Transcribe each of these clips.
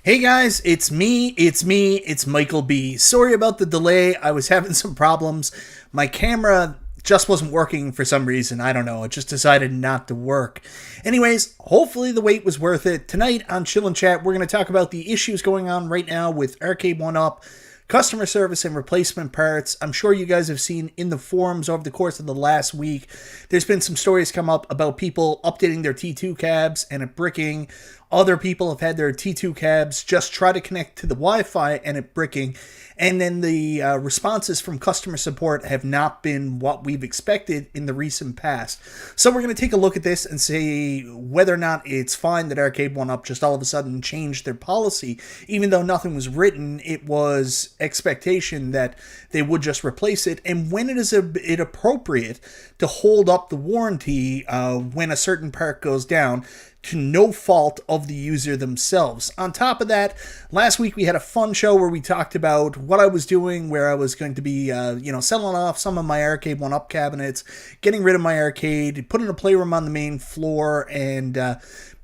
Hey guys, it's me, it's Michael B. Sorry about the delay, I was having some problems. My camera just wasn't working for some reason, I don't know, it just decided not to work. Anyways, hopefully the wait was worth it. Tonight on Chill and Chat, we're going to talk about the issues going on right now with Arcade1Up Customer Service and replacement parts. I'm sure you guys have seen in the forums over the course of the last week, there's been some stories come up about people updating their T2 cabs and it bricking. Other people have had their T2 cabs just try to connect to the Wi-Fi and it bricking. And then the responses from customer support have not been what we've expected in the recent past. So we're going to take a look at this and see whether or not it's fine that Arcade1Up just all of a sudden changed their policy. Even though nothing was written, it was expectation that they would just replace it. And when it appropriate to hold up the warranty when a certain part goes down, to no fault of the user themselves. On top of that, last week we had a fun show where we talked about what I was doing, where I was going to be, selling off some of my Arcade1Up cabinets, getting rid of my arcade, putting a playroom on the main floor, and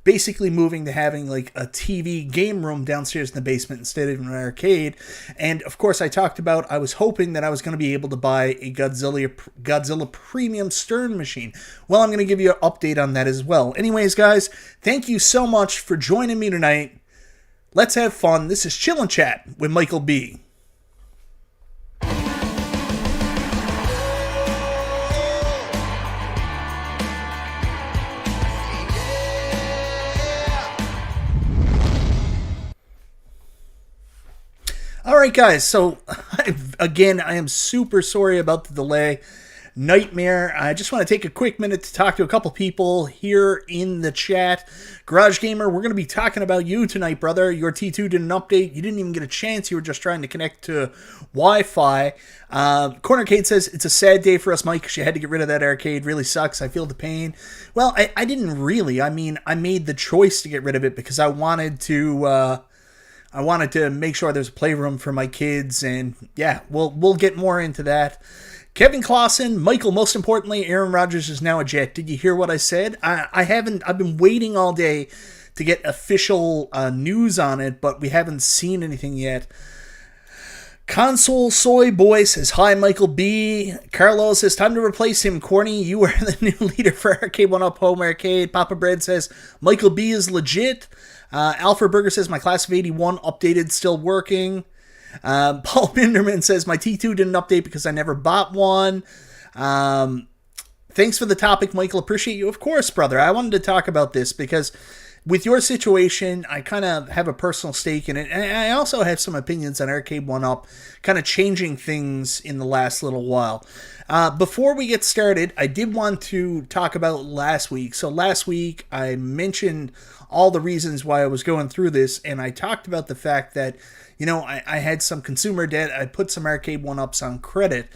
basically moving to having like a TV game room downstairs in the basement instead of an arcade. And of course I talked about I was hoping that I was going to be able to buy a Godzilla Premium Stern machine. Well, I'm going to give you an update on that as well. Anyways, guys, thank you so much for joining me tonight. Let's have fun. This is Chill and Chat with Michael B. Alright guys, so again, I am super sorry about the delay. Nightmare. I just want to take a quick minute to talk to a couple people here in the chat. Garage Gamer, we're going to be talking about you tonight, brother. Your T2 didn't update. You didn't even get a chance. You were just trying to connect to Wi-Fi. Cornercade says, it's a sad day for us, Mike, because you had to get rid of that arcade. Really sucks. I feel the pain. Well, I didn't really. I mean, I made the choice to get rid of it because I wanted to make sure there's a playroom for my kids, and yeah, we'll get more into that. Kevin Clausen, Michael, most importantly, Aaron Rodgers is now a Jet. Did you hear what I said? I've been waiting all day to get official news on it, but we haven't seen anything yet. Console Soy Boy says, hi, Michael B. Carlos says, time to replace him, Corny. You are the new leader for Arcade1Up Home Arcade. Papa Bread says, Michael B is legit. Alfred Berger says, my class of 81 updated, still working. Paul Binderman says, my T2 didn't update because I never bought one. Thanks for the topic, Michael. Appreciate you. Of course, brother. I wanted to talk about this because with your situation, I kind of have a personal stake in it. And I also have some opinions on Arcade1Up kind of changing things in the last little while. Before we get started, I did want to talk about last week. So last week, I mentioned all the reasons why I was going through this, and I talked about the fact that, I had some consumer debt. I put some Arcade1Ups on credit.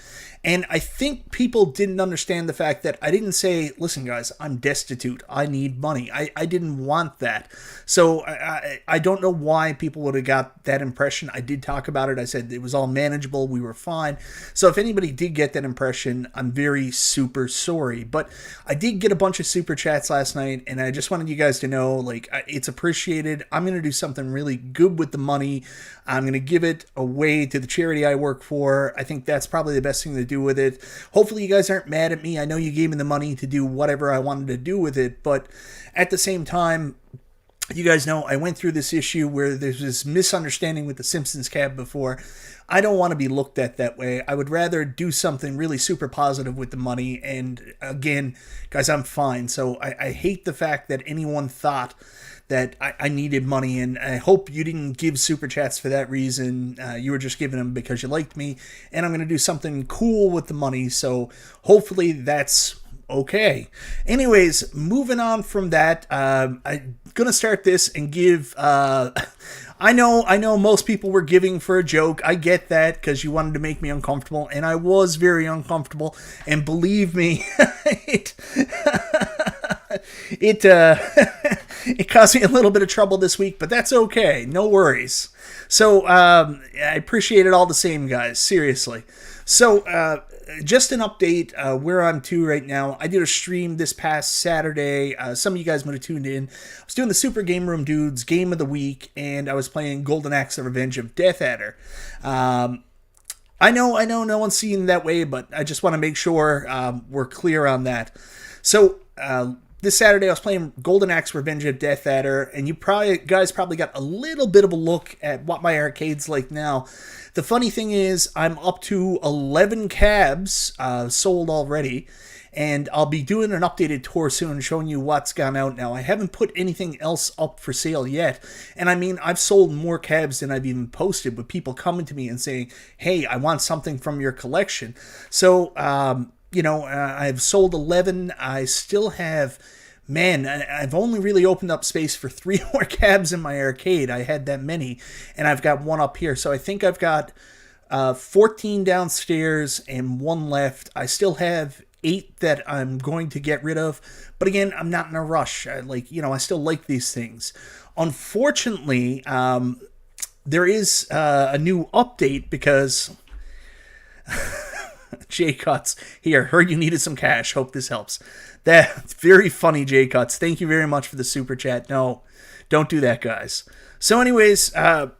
And I think people didn't understand the fact that I didn't say, listen, guys, I'm destitute. I need money. I didn't want that. So I don't know why people would have got that impression. I did talk about it. I said it was all manageable. We were fine. So if anybody did get that impression, I'm very super sorry. But I did get a bunch of super chats last night, and I just wanted you guys to know, like, it's appreciated. I'm going to do something really good with the money. I'm going to give it away to the charity I work for. I think that's probably the best thing to do with it. Hopefully you guys aren't mad at me. I know you gave me the money to do whatever I wanted to do with it, but at the same time, you guys know I went through this issue where there's this misunderstanding with the Simpsons cab before. I don't want to be looked at that way. I would rather do something really super positive with the money, and again, guys, I'm fine. So I hate the fact that anyone thought that I needed money, and I hope you didn't give super chats for that reason. You were just giving them because you liked me, and I'm going to do something cool with the money, so hopefully that's okay. Anyways, moving on from that, I'm going to start this and give... I know most people were giving for a joke. I get that because you wanted to make me uncomfortable, and I was very uncomfortable, and believe me, It it caused me a little bit of trouble this week, but that's okay. No worries. So I appreciate it all the same, guys. Seriously. So just an update where I'm to right now. I did a stream this past Saturday. Some of you guys might have tuned in. I was doing the Super Game Room Dudes Game of the Week, and I was playing Golden Axe: The Revenge of Death Adder. I know no one's seeing it that way, but I just want to make sure we're clear on that. So this Saturday I was playing Golden Axe: Revenge of Death Adder, and you guys probably got a little bit of a look at what my arcade's like now. The funny thing is I'm up to 11 cabs sold already, and I'll be doing an updated tour soon showing you what's gone out now. I haven't put anything else up for sale yet, and I mean, I've sold more cabs than I've even posted, with people coming to me and saying, hey, I want something from your collection. So, I've sold 11. I still have, man, I've only really opened up space for 3 more cabs in my arcade. I had that many, and I've got one up here. So I think I've got 14 downstairs and 1 left. I still have 8 that I'm going to get rid of. But again, I'm not in a rush. I still like these things. Unfortunately, there is a new update because... J Cuts here. Heard you needed some cash. Hope this helps. That's very funny, J Cuts. Thank you very much for the super chat. No, don't do that, guys. So anyways, there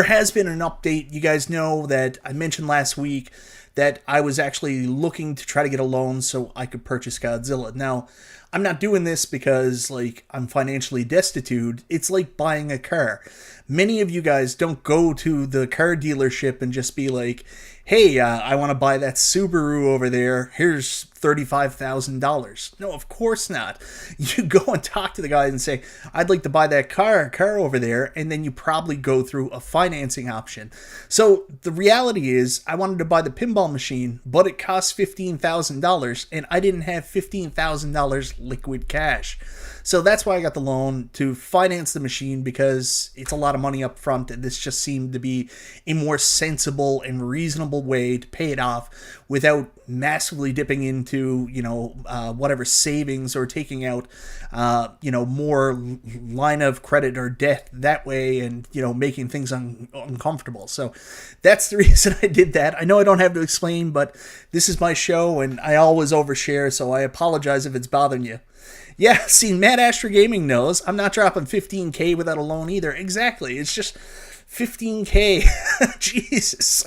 has been an update. You guys know that I mentioned last week that I was actually looking to try to get a loan so I could purchase Godzilla. Now, I'm not doing this because, I'm financially destitute. It's like buying a car. Many of you guys don't go to the car dealership and just be like, hey, I want to buy that Subaru over there. Here's $35,000. No, of course not. You go and talk to the guy and say, I'd like to buy that car over there, and then you probably go through a financing option. So the reality is, I wanted to buy the pinball machine, but it cost $15,000, and I didn't have $15,000 liquid cash. So that's why I got the loan to finance the machine, because it's a lot of money up front, and this just seemed to be a more sensible and reasonable way to pay it off without massively dipping into, whatever savings or taking out, more line of credit or debt that way, and, making things uncomfortable. So that's the reason I did that. I know I don't have to explain, but this is my show, and I always overshare, so I apologize if it's bothering you. Yeah, see, Mad Astra Gaming knows I'm not dropping $15K without a loan either. Exactly. It's just $15K. Jesus.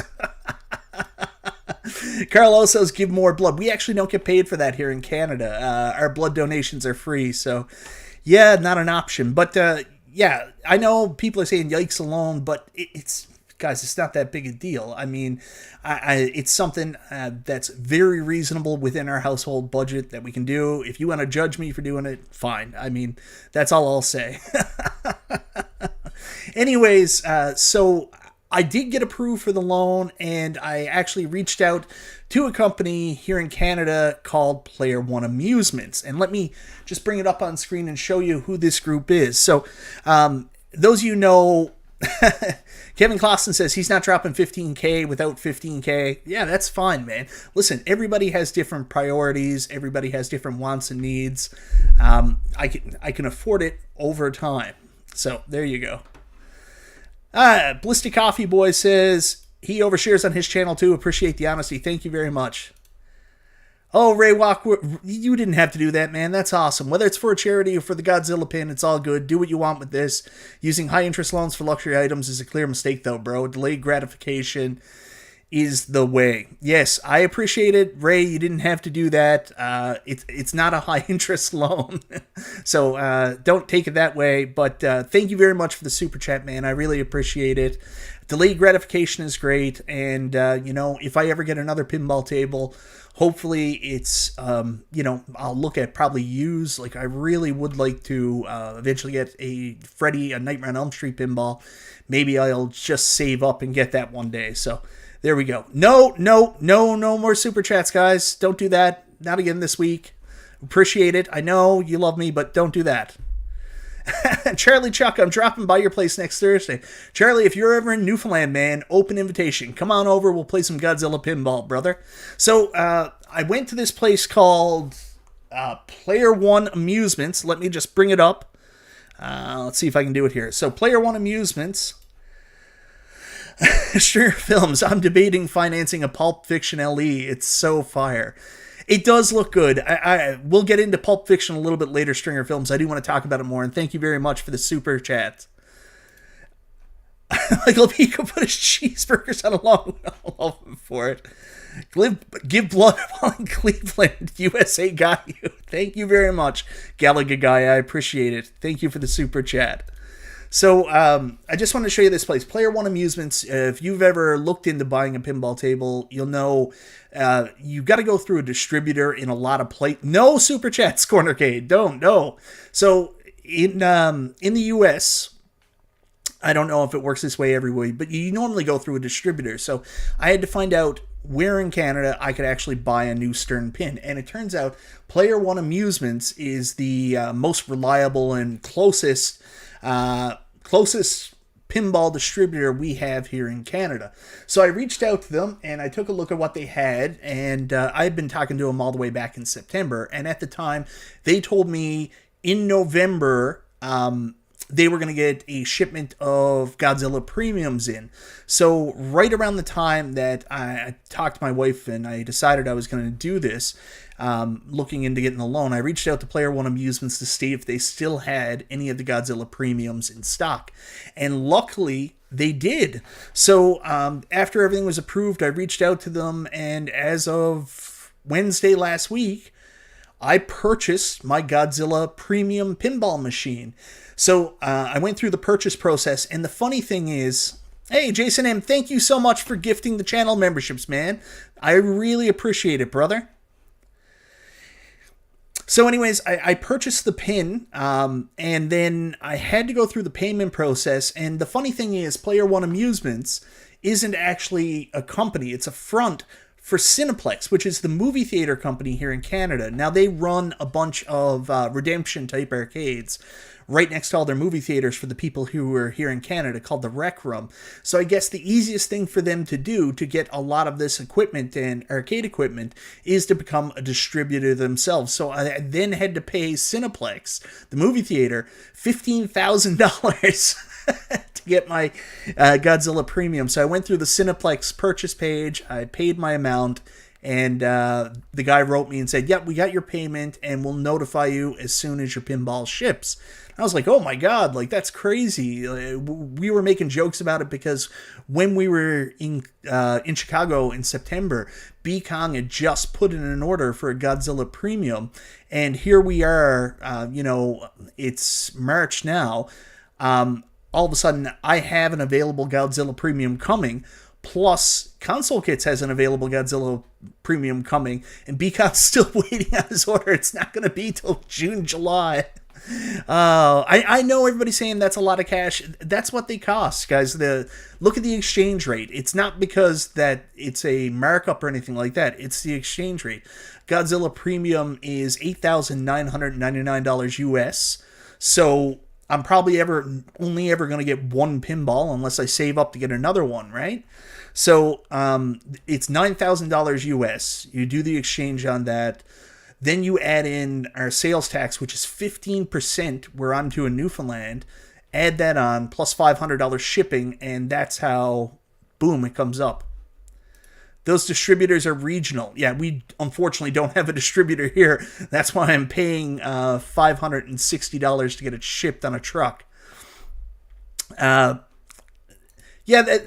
Carlos says, give more blood. We actually don't get paid for that here in Canada. Our blood donations are free. So, yeah, not an option. But, yeah, I know people are saying yikes alone, but it's... Guys, it's not that big a deal. I mean, it's something that's very reasonable within our household budget that we can do. If you want to judge me for doing it, fine. I mean, that's all I'll say. Anyways, so I did get approved for the loan, and I actually reached out to a company here in Canada called Player One Amusements. And let me just bring it up on screen and show you who this group is. So, those of you know... Kevin Clausen says he's not dropping $15K without $15K. Yeah, that's fine, man. Listen, everybody has different priorities. Everybody has different wants and needs. I can afford it over time. So there you go. Ballistic Coffee Boy says he overshares on his channel too. Appreciate the honesty. Thank you very much. Oh, Ray Walk, you didn't have to do that, man. That's awesome. Whether it's for a charity or for the Godzilla pin, it's all good. Do what you want with this. Using high-interest loans for luxury items is a clear mistake, though, bro. Delayed gratification is the way. Yes, I appreciate it. Ray, you didn't have to do that. It's not a high-interest loan. So don't take it that way. But thank you very much for the super chat, man. I really appreciate it. Delayed gratification is great. And, if I ever get another pinball table... Hopefully it's, I'll look at probably used. I really would like to eventually get a Nightmare on Elm Street pinball. Maybe I'll just save up and get that one day. So there we go. No more super chats, guys. Don't do that. Not again this week. Appreciate it. I know you love me, but don't do that. Charlie Chuck, I'm dropping by your place next Thursday. Charlie, if you're ever in Newfoundland, man, open invitation. Come on over. We'll play some Godzilla pinball, brother. So I went to this place called Player One Amusements. Let me just bring it up. Let's see if I can do it here. So Player One Amusements. Stringer Films. I'm debating financing a Pulp Fiction LE. It's so fire. It does look good. We'll get into Pulp Fiction a little bit later, Stringer Films. I do want to talk about it more, and thank you very much for the super chat. Michael B. could put his cheeseburgers on a long oven for it. Give blood while in Cleveland. USA got you. Thank you very much, Gallagher guy. I appreciate it. Thank you for the super chat. So I just want to show you this place, Player One Amusements. If you've ever looked into buying a pinball table, you'll know you've got to go through a distributor in a lot of No super chats, Cornercade. Don't, no. So in the U.S., I don't know if it works this way everywhere, but you normally go through a distributor. So I had to find out where in Canada I could actually buy a new Stern pin. And it turns out Player One Amusements is the most reliable and closest pinball distributor we have here in Canada. So I reached out to them and I took a look at what they had, and I had been talking to them all the way back in September. And at the time, they told me in November they were going to get a shipment of Godzilla premiums in. So right around the time that I talked to my wife and I decided I was going to do this, looking into getting the loan, I reached out to Player One Amusements to see if they still had any of the Godzilla premiums in stock. And luckily, they did. So after everything was approved, I reached out to them, and as of Wednesday last week, I purchased my Godzilla premium pinball machine. So I went through the purchase process, and the funny thing is, hey, Jason M., thank you so much for gifting the channel memberships, man. I really appreciate it, brother. So anyways, I purchased the pin, and then I had to go through the payment process, and the funny thing is, Player One Amusements isn't actually a company. It's a front for Cineplex, which is the movie theater company here in Canada. Now, they run a bunch of redemption-type arcades right next to all their movie theaters for the people who are here in Canada, called the Rec Room. So I guess the easiest thing for them to do to get a lot of this equipment and arcade equipment is to become a distributor themselves. So I then had to pay Cineplex, the movie theater, $15,000 to get my Godzilla premium. So I went through the Cineplex purchase page, I paid my amount, and the guy wrote me and said, yep, we got your payment, and we'll notify you as soon as your pinball ships. I was like, oh my God, like that's crazy. We were making jokes about it because when we were in Chicago in September, B Kong had just put in an order for a Godzilla premium, and here we are, it's March now. All of a sudden, I have an available Godzilla premium coming, plus Console Kits has an available Godzilla premium coming, and B Kong's still waiting on his order. It's not going to be till June, July. I know everybody's saying that's a lot of cash. That's what they cost, guys. Look at the exchange rate. It's not because that it's a markup or anything like that. It's the exchange rate. Godzilla Premium is $8,999 US. So I'm probably only ever going to get one pinball unless I save up to get another one, right? So it's $9,000 US. You do the exchange on that. Then you add in our sales tax, which is 15%. We're onto a Newfoundland. Add that on, plus $500 shipping, and that's how, boom, it comes up. Those distributors are regional. Yeah, we unfortunately don't have a distributor here. That's why I'm paying $560 to get it shipped on a truck. Yeah,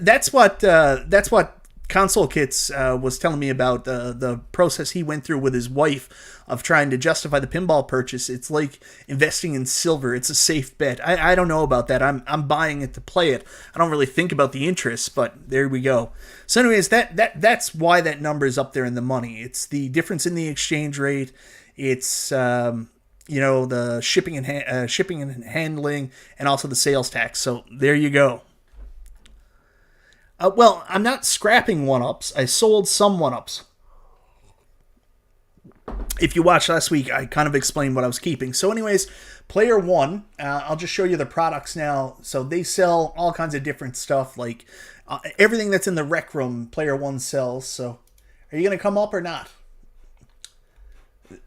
that's what Console Kits was telling me about the process he went through with his wife of trying to justify the pinball purchase. It's like investing in silver. It's a safe bet. I don't know about that. I'm buying it to play it. I don't really think about the interest, but there we go. So anyways, that's why that number is up there in the money. It's the difference in the exchange rate. It's the shipping and handling, and also the sales tax. So there you go. Well, I'm not scrapping 1-ups. I sold some 1-ups. If you watched last week, I kind of explained what I was keeping. So anyways, Player One, I'll just show you the products now. So they sell all kinds of different stuff, like everything that's in the Rec Room, Player One sells. So are you going to come up or not?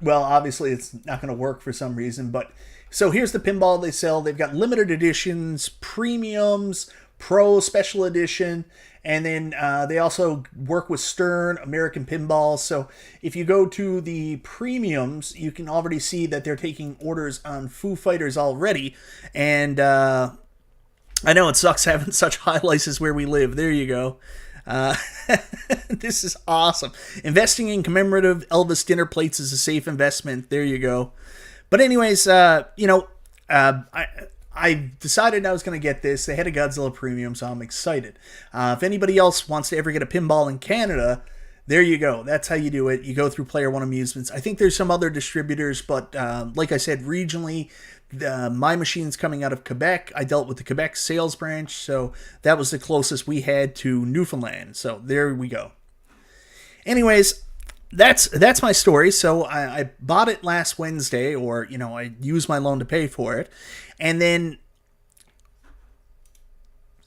Well, obviously it's not going to work for some reason, but so here's the pinball they sell. They've got limited editions, premiums, pro special edition, and then they also work with Stern American Pinball. So if you go to the premiums, you can already see that they're taking orders on Foo Fighters already. And I know it sucks having such highlights where we live. There you go. Uh, this is awesome. Investing in commemorative Elvis dinner plates is a safe investment. There you go. But anyways, I decided I was going to get this. They had a Godzilla Premium, so I'm excited. If anybody else wants to ever get a pinball in Canada, there you go. That's how you do it. You go through Player One Amusements. I think there's some other distributors, but like I said, regionally, my machine's coming out of Quebec. I dealt with the Quebec sales branch, so that was the closest we had to Newfoundland. So there we go. Anyways, that's my story. So I bought it last Wednesday, or I used my loan to pay for it, and then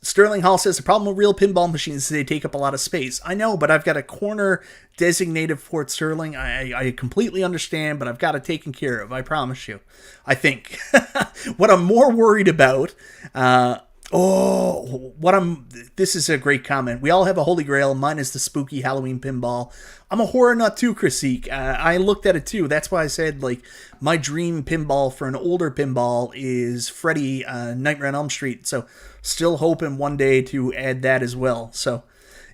Sterling Hall says the problem with real pinball machines is they take up a lot of space. I know, but I've got a corner designated for it, Sterling. I completely understand, but I've got it taken care of. I promise you. I think. What I'm more worried about, this is a great comment. We all have a holy grail. Mine is the spooky Halloween pinball. I'm a horror nut too, Chrisik. I looked at it too. That's why I said, my dream pinball for an older pinball is Freddy Nightmare on Elm Street. So still hoping one day to add that as well. So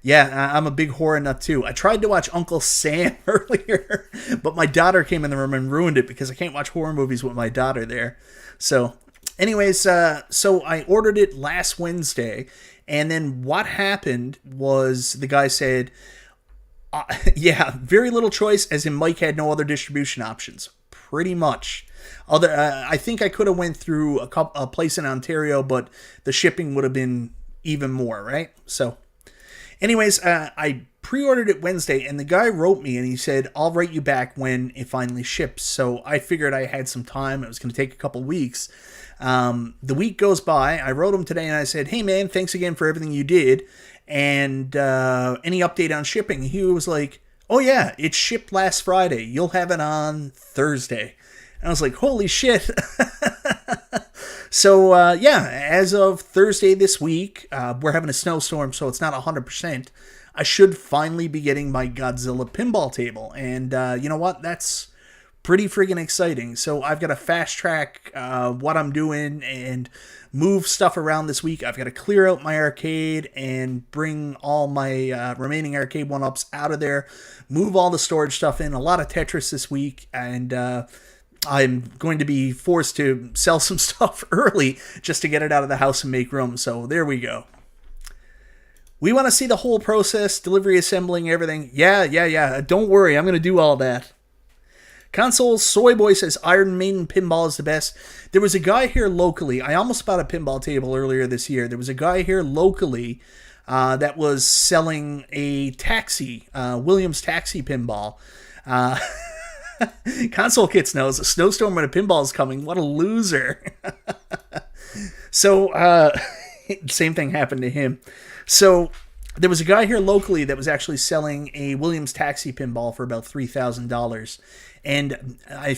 yeah, I'm a big horror nut too. I tried to watch Uncle Sam earlier, but my daughter came in the room and ruined it because I can't watch horror movies with my daughter there. So anyways, so I ordered it last Wednesday, and then what happened was the guy said, very little choice, as in Mike had no other distribution options, pretty much. I think I could have went through a place in Ontario, but the shipping would have been even more, right? So anyways, I pre-ordered it Wednesday, and the guy wrote me, and he said, I'll write you back when it finally ships. So I figured I had some time. It was going to take a couple weeks. The week goes by. I wrote him today, and I said, hey, man, thanks again for everything you did. And any update on shipping? He was like, oh, yeah, it shipped last Friday. You'll have it on Thursday. And I was like, holy shit. So, as of Thursday this week, we're having a snowstorm, so it's not 100%. I should finally be getting my Godzilla pinball table. And you know what? That's pretty friggin' exciting. So I've got to fast track what I'm doing and move stuff around this week. I've got to clear out my arcade and bring all my remaining Arcade1Ups out of there, move all the storage stuff in, a lot of Tetris this week, and I'm going to be forced to sell some stuff early just to get it out of the house and make room. So there we go. We want to see the whole process, delivery, assembling, everything. Yeah. Don't worry. I'm going to do all that. Console Soy Boy says Iron Maiden pinball is the best. There was a guy here locally. I almost bought a pinball table earlier this year. There was a guy here locally that was selling a taxi, Williams taxi pinball. Console Kits knows a snowstorm when a pinball is coming. What a loser. So, same thing happened to him. So, there was a guy here locally that was actually selling a Williams taxi pinball for about $3,000. And I'm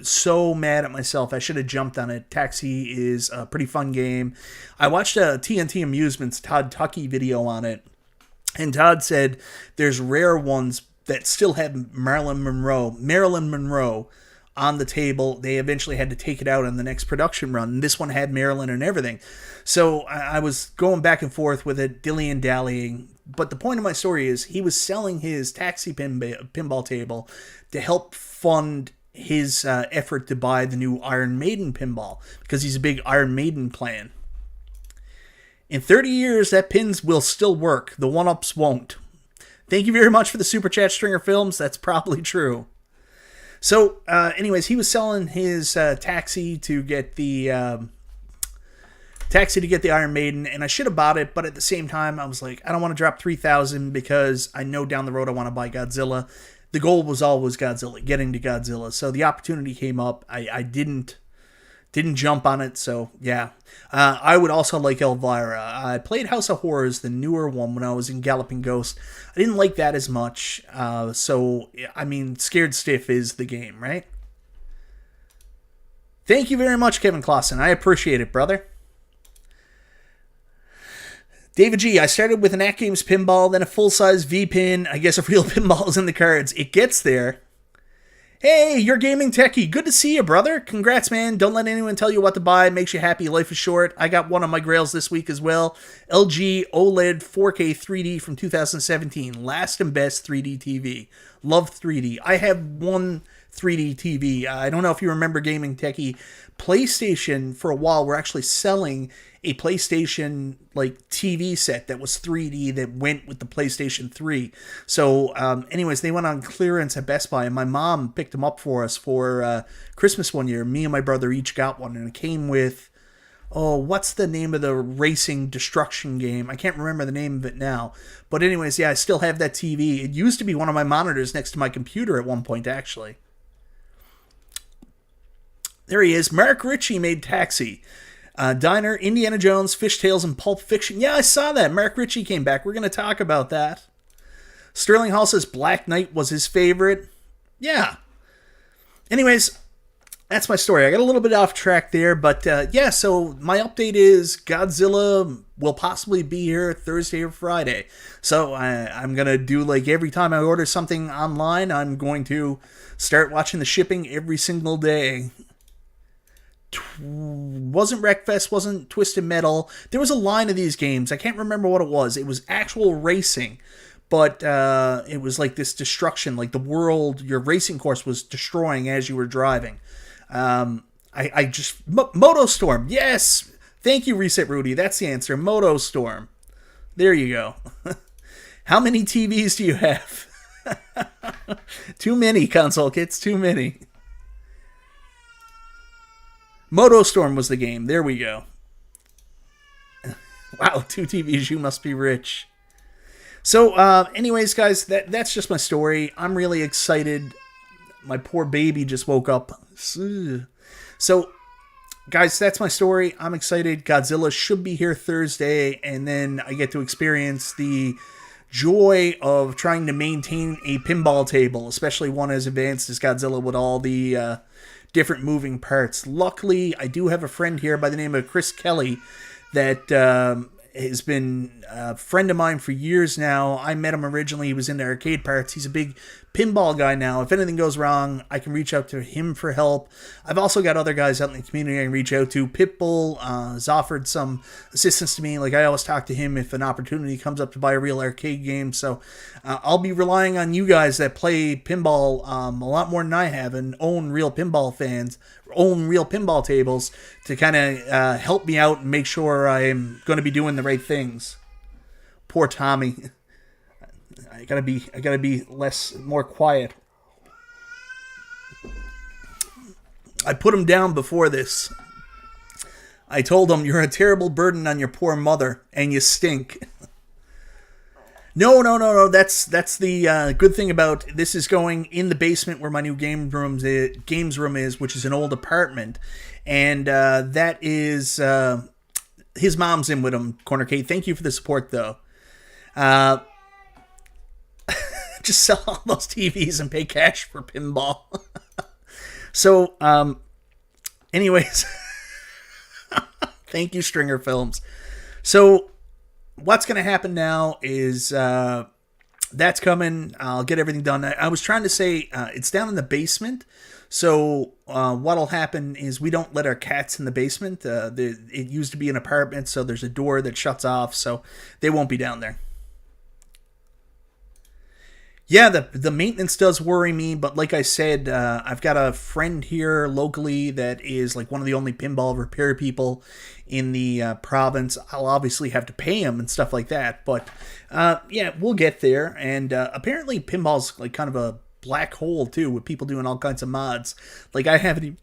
so mad at myself. I should have jumped on it. Taxi is a pretty fun game. I watched a TNT Amusements Todd Tuckey video on it. And Todd said there's rare ones that still have Marilyn Monroe on the table. They eventually had to take it out on the next production run. And this one had Marilyn and everything. So I was going back and forth with it, dilly-and-dallying. But the point of my story is he was selling his taxi pinball table to help fund his effort to buy the new Iron Maiden pinball because he's a big Iron Maiden fan. In 30 years, that pins will still work. The one-ups won't. Thank you very much for the Super Chat, Stringer Films. That's probably true. So, anyways, he was selling his taxi to get the Iron Maiden, and I should have bought it, but at the same time, I was like, I don't want to drop $3,000 because I know down the road I want to buy Godzilla. The goal was always Godzilla, getting to Godzilla. So the opportunity came up. I didn't Didn't jump on it, so yeah. I would also like Elvira. I played House of Horrors, the newer one, when I was in Galloping Ghost. I didn't like that as much, so, I mean, Scared Stiff is the game, right? Thank you very much, Kevin Clausen. I appreciate it, brother. David G, I started with an At Games pinball, then a full-size V-pin. I guess a real pinball is in the cards. It gets there. Hey, you're gaming techie. Good to see you, brother. Congrats, man. Don't let anyone tell you what to buy. Makes you happy. Life is short. I got one on my grails this week as well. LG OLED 4K 3D from 2017. Last and best 3D TV. Love 3D. I have one 3D TV. I don't know if you remember gaming techie. PlayStation, for a while, were actually selling a PlayStation like TV set that was 3D that went with the PlayStation 3. So anyways, they went on clearance at Best Buy, and my mom picked them up for us for Christmas one year. Me and my brother each got one, and it came with, oh, what's the name of the racing destruction game? I can't remember the name of it now. But anyways, yeah, I still have that TV. It used to be one of my monitors next to my computer at one point, actually. There he is. Mark Ritchie made Taxi. Diner, Indiana Jones, Fishtails, and Pulp Fiction. Yeah, I saw that. Mark Ritchie came back. We're going to talk about that. Sterling Hall says Black Knight was his favorite. Yeah. Anyways, that's my story. I got a little bit off track there, but yeah, so my update is Godzilla will possibly be here Thursday or Friday. So I'm going to do like every time I order something online, I'm going to start watching the shipping every single day. Wasn't Wreckfest, wasn't Twisted Metal. There was a line of these games. I can't remember what it was. It was actual racing, but it was like this destruction, like the world, your racing course was destroying as you were driving. I just... MotoStorm, yes! Thank you, Reset Rudy. That's the answer. MotoStorm. There you go. How many TVs do you have? Too many, console kits. Too many. MotoStorm was the game. There we go. Wow, 2 TVs. You must be rich. So, anyways, guys, that's just my story. I'm really excited. My poor baby just woke up. So, guys, that's my story. I'm excited. Godzilla should be here Thursday, and then I get to experience the joy of trying to maintain a pinball table, especially one as advanced as Godzilla with all the different moving parts. Luckily, I do have a friend here by the name of Chris Kelly that has been a friend of mine for years now. I met him originally. He was into arcade parts. He's a big pinball guy now. If anything goes wrong, I can reach out to him for help. I've also got other guys out in the community I can reach out to. Pitbull has offered some assistance to me. Like, I always talk to him if an opportunity comes up to buy a real arcade game. So I'll be relying on you guys that play pinball a lot more than I have and own real pinball tables to kind of help me out and make sure I'm going to be doing the right things. Poor Tommy. I gotta be more quiet. I put him down before this. I told him, you're a terrible burden on your poor mother, and you stink. No. That's the good thing about this is going in the basement where my new games room is, which is an old apartment, and that is his mom's in with him. Corner Kate, thank you for the support, though. Just sell all those TVs and pay cash for pinball. So, anyways, thank you, Stringer Films. So, what's going to happen now is that's coming. I'll get everything done. I was trying to say it's down in the basement. So, what'll happen is we don't let our cats in the basement. It used to be an apartment, so there's a door that shuts off, so they won't be down there. Yeah, the maintenance does worry me, but like I said, I've got a friend here locally that is like one of the only pinball repair people in the province. I'll obviously have to pay him and stuff like that, but yeah, we'll get there. And apparently pinball's like kind of a black hole too, with people doing all kinds of mods. Like I haven't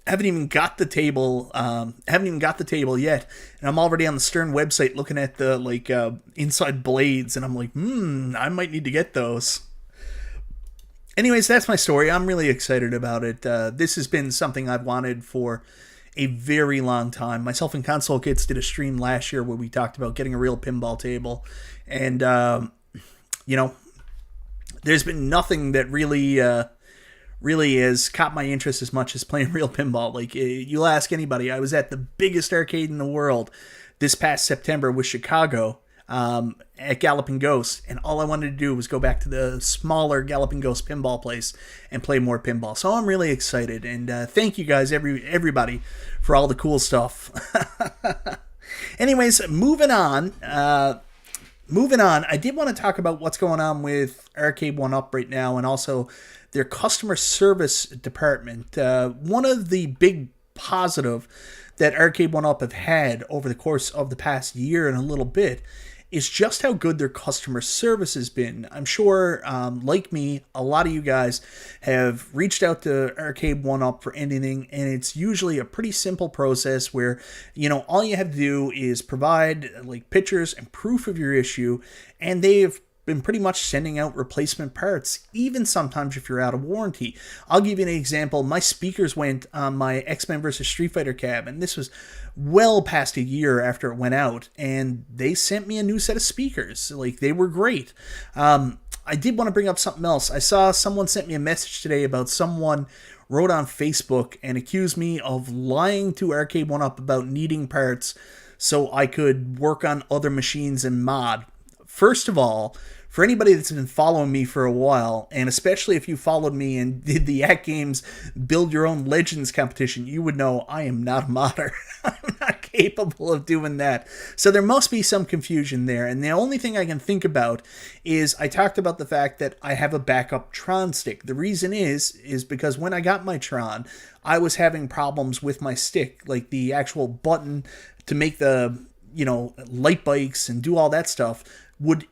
even got the table. Yet, and I'm already on the Stern website looking at the like inside blades, and I'm like, I might need to get those. Anyways, that's my story. I'm really excited about it. This has been something I've wanted for a very long time. Myself and Console Kids did a stream last year where we talked about getting a real pinball table. And, you know, there's been nothing that really has caught my interest as much as playing real pinball. Like, you'll ask anybody, I was at the biggest arcade in the world this past September with Chicago, at Galloping Ghost, and all I wanted to do was go back to the smaller Galloping Ghost pinball place and play more pinball. So I'm really excited, and thank you guys, everybody, for all the cool stuff. Anyways, moving on. I did want to talk about what's going on with Arcade1Up right now, and also their customer service department. One of the big positive that Arcade1Up have had over the course of the past year and a little bit is just how good their customer service has been. I'm sure, like me, a lot of you guys have reached out to Arcade1Up for anything, and it's usually a pretty simple process where, you know, all you have to do is provide like pictures and proof of your issue, and they've been pretty much sending out replacement parts, even sometimes if you're out of warranty. I'll give you an example. My speakers went on my X-Men vs. Street Fighter cab, and this was well past a year after it went out, and they sent me a new set of speakers. Like, they were great. I did want to bring up something else. I saw someone sent me a message today about someone wrote on Facebook and accused me of lying to Arcade1Up about needing parts so I could work on other machines and mod. First of all, for anybody that's been following me for a while, and especially if you followed me and did the At Games Build Your Own Legends competition, you would know I am not a modder. I'm not capable of doing that. So there must be some confusion there. And the only thing I can think about is I talked about the fact that I have a backup Tron stick. The reason is because when I got my Tron, I was having problems with my stick, like the actual button to make the, you know, light bikes and do all that stuff would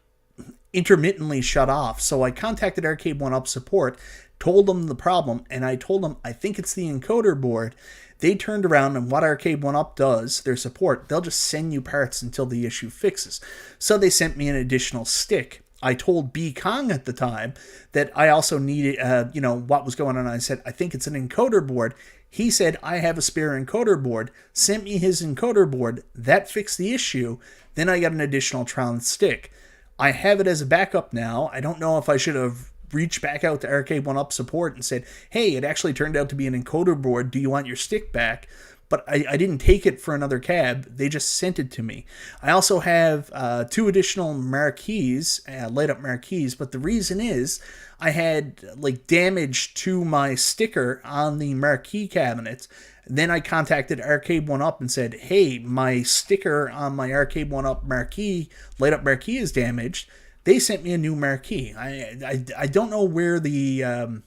intermittently shut off. So I contacted Arcade1Up support, told them the problem, and I told them I think it's the encoder board. They turned around, and what Arcade1Up does, their support, they'll just send you parts until the issue fixes. So they sent me an additional stick. I told B Kong at the time that I also needed, you know, what was going on. I said, I think it's an encoder board. He said, I have a spare encoder board, sent me his encoder board. That fixed the issue. Then I got an additional Tron stick. I have it as a backup now. I don't know if I should have reached back out to Arcade1Up support and said, hey, it actually turned out to be an encoder board. Do you want your stick back? But I didn't take it for another cab. They just sent it to me. I also have 2 additional marquees, light up marquees. But the reason is I had like damage to my sticker on the marquee cabinets. Then I contacted Arcade1Up and said, hey, my sticker on my Arcade1Up marquee, light up marquee is damaged. They sent me a new marquee. I don't know where the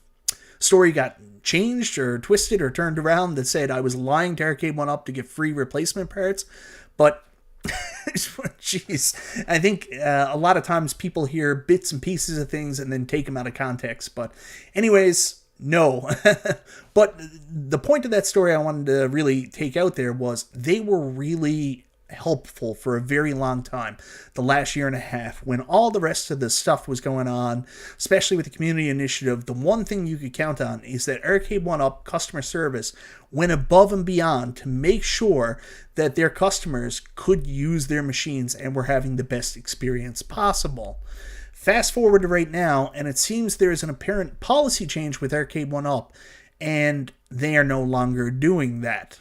story got changed or twisted or turned around that said I was lying to Arcade1Up to get free replacement parts. But, jeez, I think a lot of times people hear bits and pieces of things and then take them out of context. But anyways, no. But the point of that story I wanted to really take out there was they were really helpful for a very long time, the last year and a half, when all the rest of the stuff was going on, especially with the community initiative. The one thing you could count on is that Arcade1Up customer service went above and beyond to make sure that their customers could use their machines and were having the best experience possible. Fast forward to right now, and it seems there is an apparent policy change with Arcade1Up, and they are no longer doing that.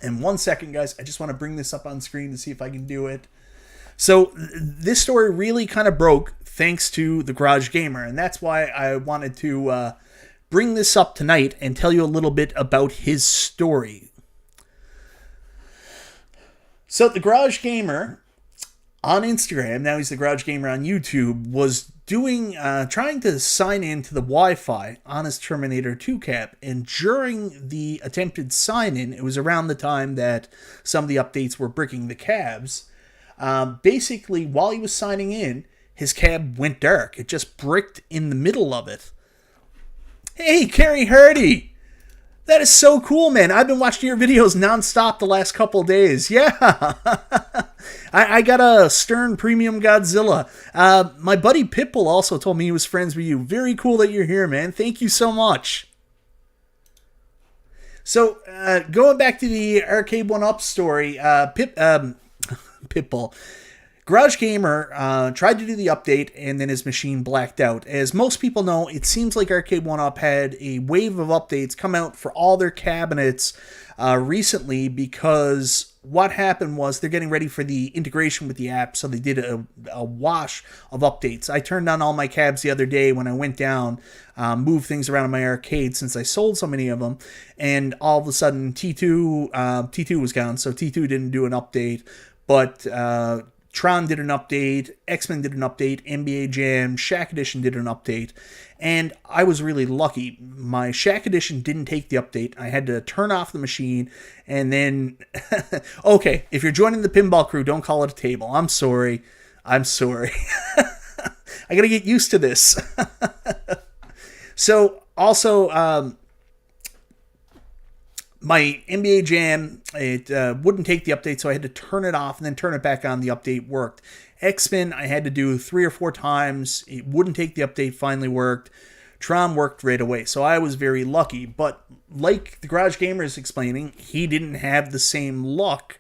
And 1 second, guys, I just want to bring this up on screen to see if I can do it. So this story really kind of broke thanks to the Garage Gamer, and that's why I wanted to bring this up tonight and tell you a little bit about his story. So the Garage Gamer on Instagram, now he's the Garage Gamer on YouTube, was trying to sign in to the Wi-Fi on his Terminator 2 cab, and during the attempted sign-in, it was around the time that some of the updates were bricking the cabs. Basically, while he was signing in, his cab went dark. It just bricked in the middle of it. Hey, Carrie Hardy! That is so cool, man. I've been watching your videos nonstop the last couple days. Yeah. I got a Stern Premium Godzilla. My buddy Pitbull also told me he was friends with you. Very cool that you're here, man. Thank you so much. So, going back to the Arcade1Up story, Pitbull. Garage Gamer tried to do the update, and then his machine blacked out. As most people know, it seems like Arcade1Up had a wave of updates come out for all their cabinets recently, because what happened was they're getting ready for the integration with the app, so they did a wash of updates. I turned on all my cabs the other day when I went down, moved things around in my arcade since I sold so many of them, and all of a sudden T2 was gone, so T2 didn't do an update, but Tron did an update, X-Men did an update, NBA Jam, Shaq Edition did an update, and I was really lucky. My Shaq Edition didn't take the update. I had to turn off the machine, and then... okay, if you're joining the pinball crew, don't call it a table. I'm sorry. I gotta get used to this. So, also... my NBA Jam, it wouldn't take the update, so I had to turn it off and then turn it back on. The update worked. X-Men, I had to do 3 or 4 times. It wouldn't take the update, finally worked. Tron worked right away, so I was very lucky. But like the Garage Gamer is explaining, he didn't have the same luck.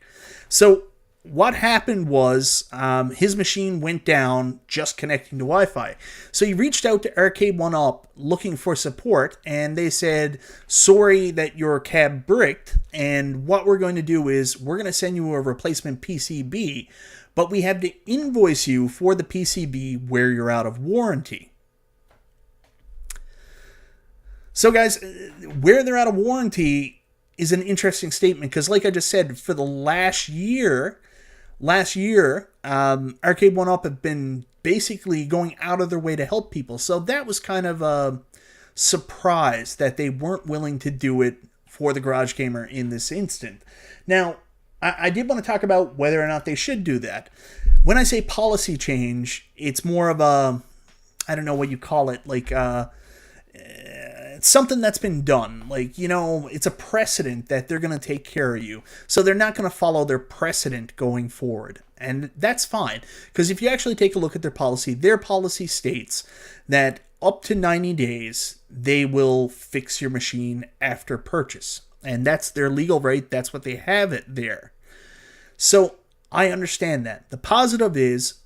So what happened was his machine went down just connecting to Wi-Fi. So he reached out to Arcade1Up looking for support, and they said, sorry that your cab bricked, and what we're going to do is we're going to send you a replacement PCB, but we have to invoice you for the PCB where you're out of warranty. So guys, where they're out of warranty is an interesting statement, because like I just said, for the last year, Arcade1Up have been basically going out of their way to help people. So that was kind of a surprise that they weren't willing to do it for the Garage Gamer in this instant. Now, I did want to talk about whether or not they should do that. When I say policy change, it's more of a, I don't know what you call it, like it's something that's been done. Like, you know, it's a precedent that they're going to take care of you. So they're not going to follow their precedent going forward. And that's fine. Because if you actually take a look at their policy states that up to 90 days, they will fix your machine after purchase. And that's their legal right. That's what they have it there. So I understand that. The positive is,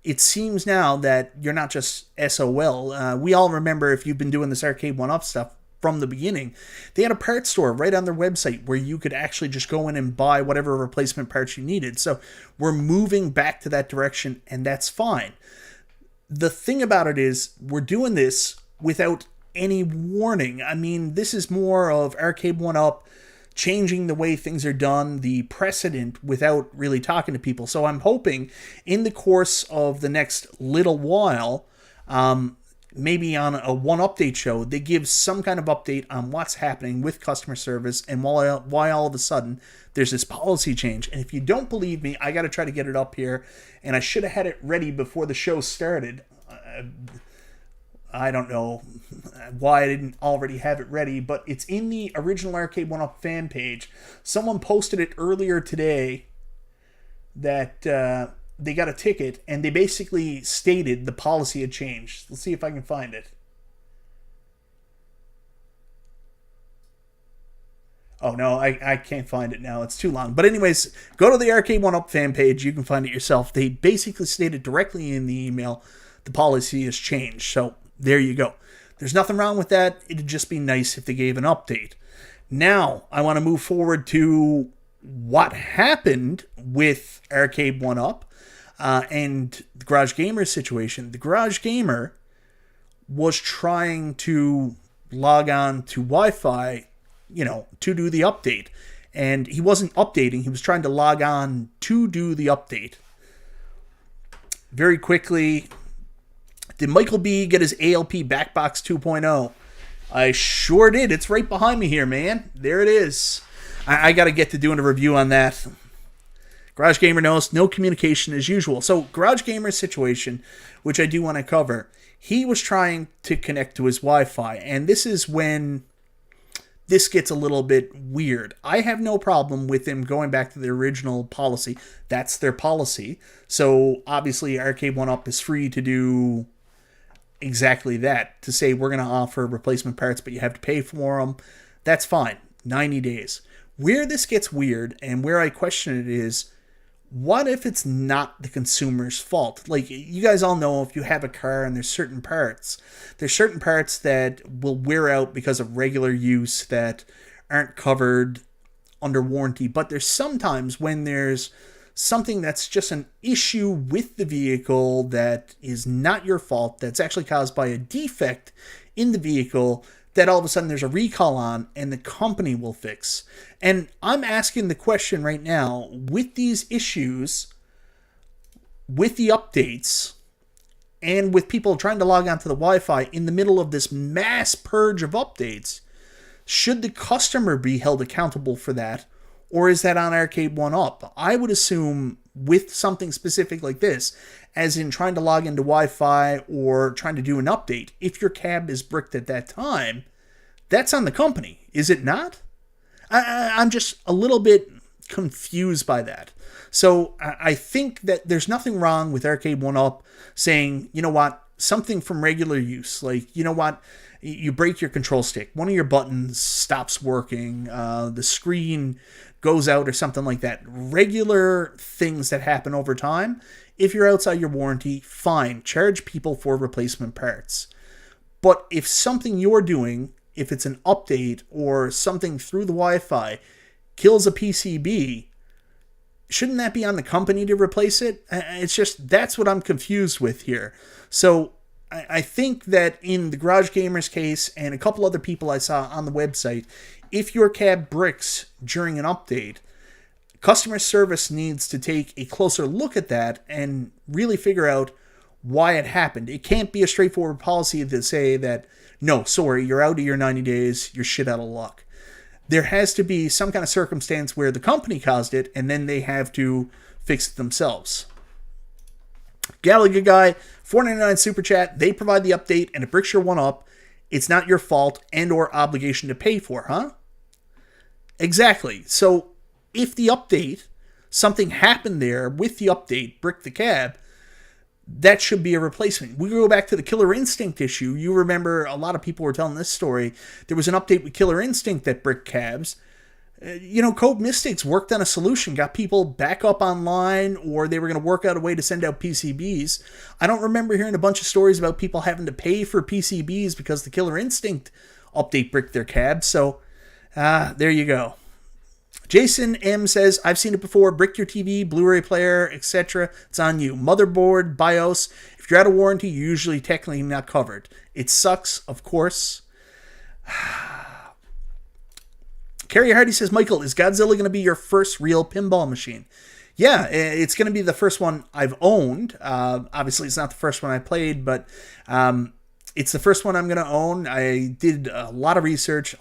it seems now that you're not just SOL. We all remember, if you've been doing this Arcade1Up stuff from the beginning, they had a parts store right on their website where you could actually just go in and buy whatever replacement parts you needed. So we're moving back to that direction, and that's fine. The thing about it is, we're doing this without any warning. I mean, this is more of Arcade1Up changing the way things are done, the precedent, without really talking to people. So I'm hoping in the course of the next little while, maybe on a one update show, they give some kind of update on what's happening with customer service and why all of a sudden there's this policy change. And if you don't believe me, I got to try to get it up here, and I should have had it ready before the show started. I don't know why I didn't already have it ready, but it's in the original Arcade1Up fan page. Someone posted it earlier today that they got a ticket, and they basically stated the policy had changed. Let's see if I can find it. Oh, no, I can't find it now. It's too long. But anyways, go to the Arcade1Up fan page. You can find it yourself. They basically stated directly in the email the policy has changed. So there you go. There's nothing wrong with that. It'd just be nice if they gave an update. Now, I want to move forward to what happened with Arcade1Up and the Garage Gamer situation. The Garage Gamer was trying to log on to Wi-Fi, you know, to do the update. And he wasn't updating. He was trying to log on to do the update. Very quickly, did Michael B get his ALP Backbox 2.0? I sure did. It's right behind me here, man. There it is. I got to get to doing a review on that. Garage Gamer knows no communication as usual. So Garage Gamer's situation, which I do want to cover, he was trying to connect to his Wi-Fi, and this is when this gets a little bit weird. I have no problem with them going back to the original policy. That's their policy. So obviously Arcade1Up is free to do exactly that, to say we're going to offer replacement parts, but you have to pay for them. That's fine. 90 days. Where this gets weird and where I question it is, what if it's not the consumer's fault? Like, you guys all know, if you have a car and there's certain parts that will wear out because of regular use that aren't covered under warranty. But there's sometimes when there's something that's just an issue with the vehicle that is not your fault, that's actually caused by a defect in the vehicle, that all of a sudden there's a recall on and the company will fix. And I'm asking the question right now, with these issues, with the updates, and with people trying to log onto the Wi-Fi in the middle of this mass purge of updates, should the customer be held accountable for that? Or is that on Arcade1Up? I would assume with something specific like this, as in trying to log into Wi-Fi or trying to do an update, if your cab is bricked at that time, that's on the company. Is it not? I'm just a little bit confused by that. So I think that there's nothing wrong with Arcade1Up saying, you know what, something from regular use, like, you know what, you break your control stick, one of your buttons stops working, the screen goes out or something like that. Regular things that happen over time. If you're outside your warranty, fine, charge people for replacement parts. But if something you're doing, if it's an update or something through the Wi-Fi, kills a PCB, shouldn't that be on the company to replace it? It's just, that's what I'm confused with here. So I think that in the Garage Gamers case and a couple other people I saw on the website, if your cab bricks during an update, customer service needs to take a closer look at that and really figure out why it happened. It can't be a straightforward policy to say that, no, sorry, you're out of your 90 days, you're shit out of luck. There has to be some kind of circumstance where the company caused it, and then they have to fix it themselves. Gallagher Guy, $4.99 Super Chat, they provide the update and it bricks your one up. It's not your fault and or obligation to pay for, huh? Exactly. So if the update, something happened there with the update, brick the cab, that should be a replacement. We go back to the Killer Instinct issue. You remember a lot of people were telling this story. There was an update with Killer Instinct that bricked cabs. Code Mystics worked on a solution, got people back up online, or they were going to work out a way to send out PCBs. I don't remember hearing a bunch of stories about people having to pay for PCBs because the Killer Instinct update bricked their cab. So, there you go. Jason M says, I've seen it before. Brick your TV, Blu-ray player, etc. It's on you. Motherboard, BIOS. If you're out of warranty, you're usually technically not covered. It sucks, of course. Carrie Hardy says, Michael, is Godzilla going to be your first real pinball machine? Yeah, it's going to be the first one I've owned. Obviously, it's not the first one I played, but it's the first one I'm going to own. I did a lot of research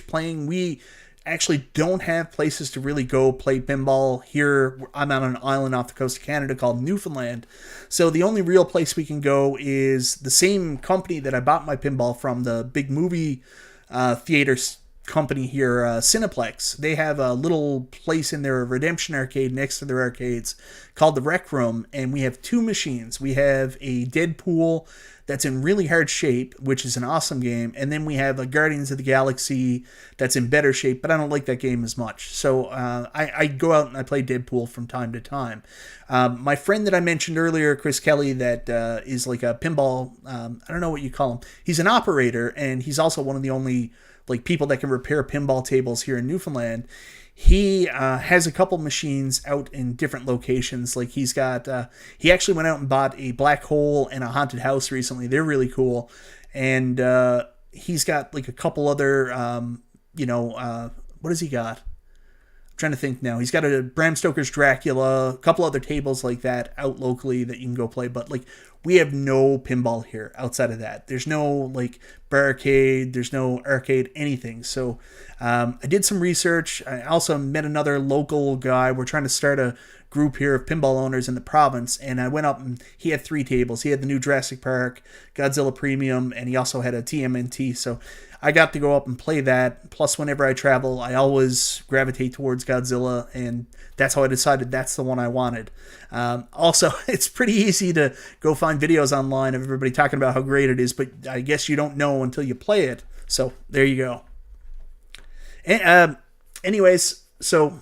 playing. We actually don't have places to really go play pinball here. I'm on an island off the coast of Canada called Newfoundland. So the only real place we can go is the same company that I bought my pinball from, the big movie theater company here, Cineplex. They have a little place in their Redemption Arcade next to their arcades called the Rec Room, and we have two machines. We have a Deadpool that's in really hard shape, which is an awesome game, and then we have a Guardians of the Galaxy that's in better shape, but I don't like that game as much. So I go out and I play Deadpool from time to time. My friend that I mentioned earlier, Chris Kelly, that is like a pinball, I don't know what you call him. He's an operator, and he's also one of the only people that can repair pinball tables here in Newfoundland. He has a couple machines out in different locations. Like he's got, he actually went out and bought a black hole and a haunted house recently. They're really cool. And he's got like a couple other, what has he got? I'm trying to think now. He's got a Bram Stoker's Dracula, a couple other tables like that out locally that you can go play. But we have no pinball here outside of that. There's no barricade, there's no arcade, anything. So I did some research. I also met another local guy. We're trying to start a group here of pinball owners in the province, and I went up and he had 3 tables. He had the new Jurassic Park, Godzilla Premium, and he also had a TMNT. So I got to go up and play that. Plus, whenever I travel, I always gravitate towards Godzilla, and that's how I decided that's the one I wanted. Also, it's pretty easy to go find videos online of everybody talking about how great it is, but I guess you don't know until you play it. So there you go. Anyways, so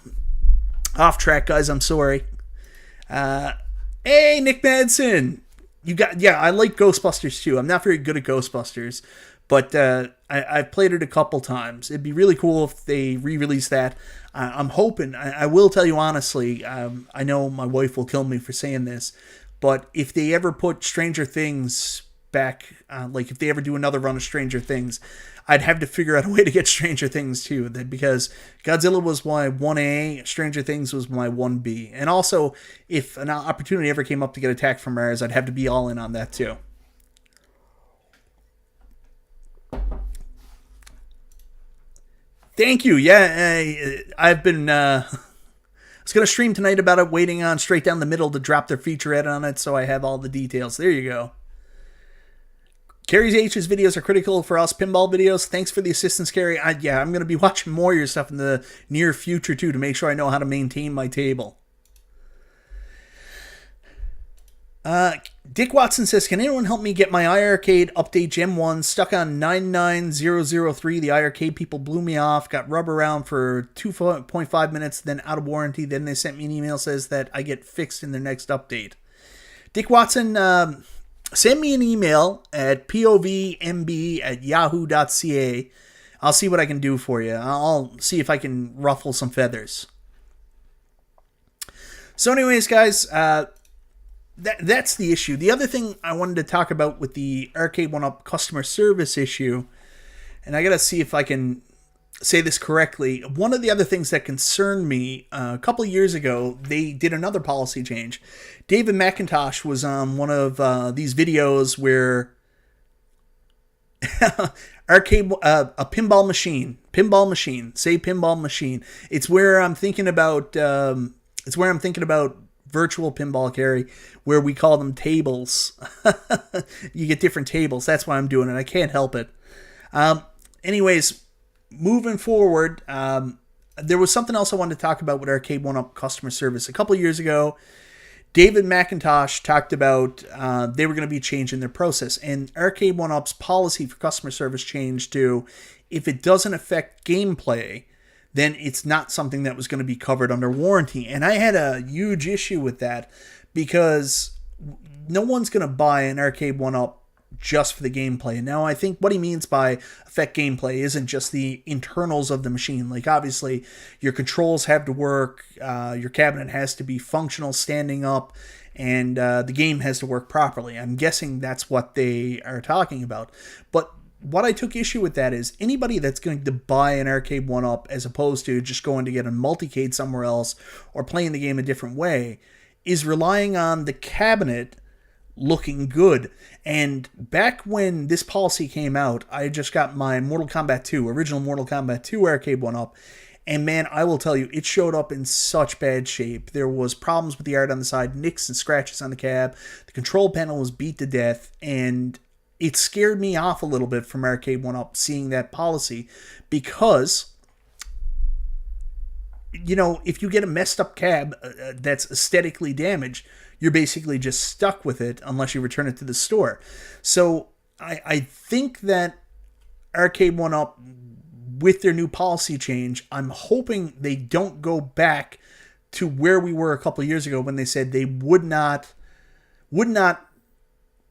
off track, guys. I'm sorry. Hey, Nick Madsen. I like Ghostbusters too. I'm not very good at Ghostbusters, but I've played it a couple times. It'd be really cool if they re-release that. I'm hoping. I will tell you honestly. I know my wife will kill me for saying this, but if they ever put Stranger Things back, like if they ever do another run of Stranger Things, I'd have to figure out a way to get Stranger Things too, because Godzilla was my 1A, Stranger Things was my 1B. And also, if an opportunity ever came up to get Attack from Mars, I'd have to be all in on that too. Thank you. Yeah, I've been... I was going to stream tonight about it, waiting on Straight Down the Middle to drop their featurette on it, so I have all the details. There you go. Carrie's H's videos are critical for us pinball videos. Thanks for the assistance, Carrie. I'm going to be watching more of your stuff in the near future, too, to make sure I know how to maintain my table. Dick Watson says, can anyone help me get my iArcade update Gem 1 stuck on 99003? The iArcade people blew me off, got rub around for 2.5 minutes, then out of warranty. Then they sent me an email says that I get fixed in their next update. Dick Watson, send me an email at povmb@yahoo.ca. I'll see what I can do for you. I'll see if I can ruffle some feathers. So anyways, guys, that's the issue. The other thing I wanted to talk about with the Arcade1Up customer service issue, and I got to see if I can say this correctly. One of the other things that concerned me, a couple of years ago, they did another policy change. David McIntosh was on one of these videos where a pinball machine, say pinball machine. It's where I'm thinking about. Virtual pinball, Carry, where we call them tables. You get different tables. That's why I'm doing it. I can't help it. Anyways, moving forward, there was something else I wanted to talk about with Arcade1Up customer service. A couple years ago, David McIntosh talked about they were going to be changing their process. And Arcade1Up's policy for customer service changed to, if it doesn't affect gameplay, then it's not something that was going to be covered under warranty. And I had a huge issue with that, because no one's going to buy an Arcade1Up just for the gameplay. Now, I think what he means by affect gameplay isn't just the internals of the machine. Like, obviously, your controls have to work, your cabinet has to be functional, standing up, and the game has to work properly. I'm guessing that's what they are talking about. But what I took issue with that is anybody that's going to buy an Arcade1Up as opposed to just going to get a multicade somewhere else or playing the game a different way is relying on the cabinet looking good. And back when this policy came out, I just got my original Mortal Kombat 2 Arcade1Up, and man, I will tell you, it showed up in such bad shape. There was problems with the art on the side, nicks and scratches on the cab, the control panel was beat to death, and it scared me off a little bit from Arcade1Up seeing that policy, because, you know, if you get a messed up cab that's aesthetically damaged, you're basically just stuck with it unless you return it to the store. So I think that Arcade1Up, with their new policy change, I'm hoping they don't go back to where we were a couple of years ago when they said they would not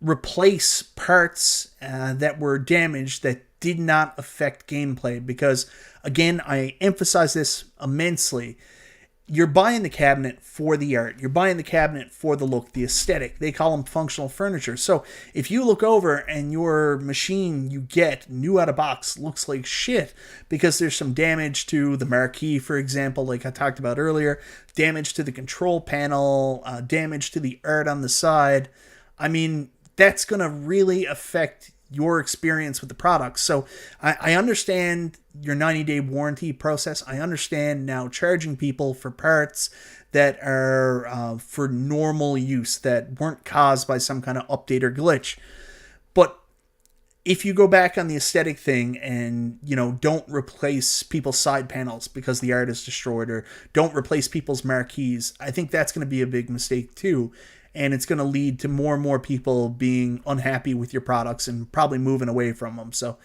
replace parts that were damaged that did not affect gameplay. Because, again, I emphasize this immensely. You're buying the cabinet for the art. You're buying the cabinet for the look, the aesthetic. They call them functional furniture. So if you look over and your machine you get new out of box looks like shit because there's some damage to the marquee, for example, like I talked about earlier, damage to the control panel, damage to the art on the side, I mean, that's going to really affect your experience with the product. So I understand your 90-day warranty process. I understand now charging people for parts that are for normal use, that weren't caused by some kind of update or glitch. But if you go back on the aesthetic thing and, you know, don't replace people's side panels because the art is destroyed, or don't replace people's marquees, I think that's going to be a big mistake too. And it's going to lead to more and more people being unhappy with your products and probably moving away from them. So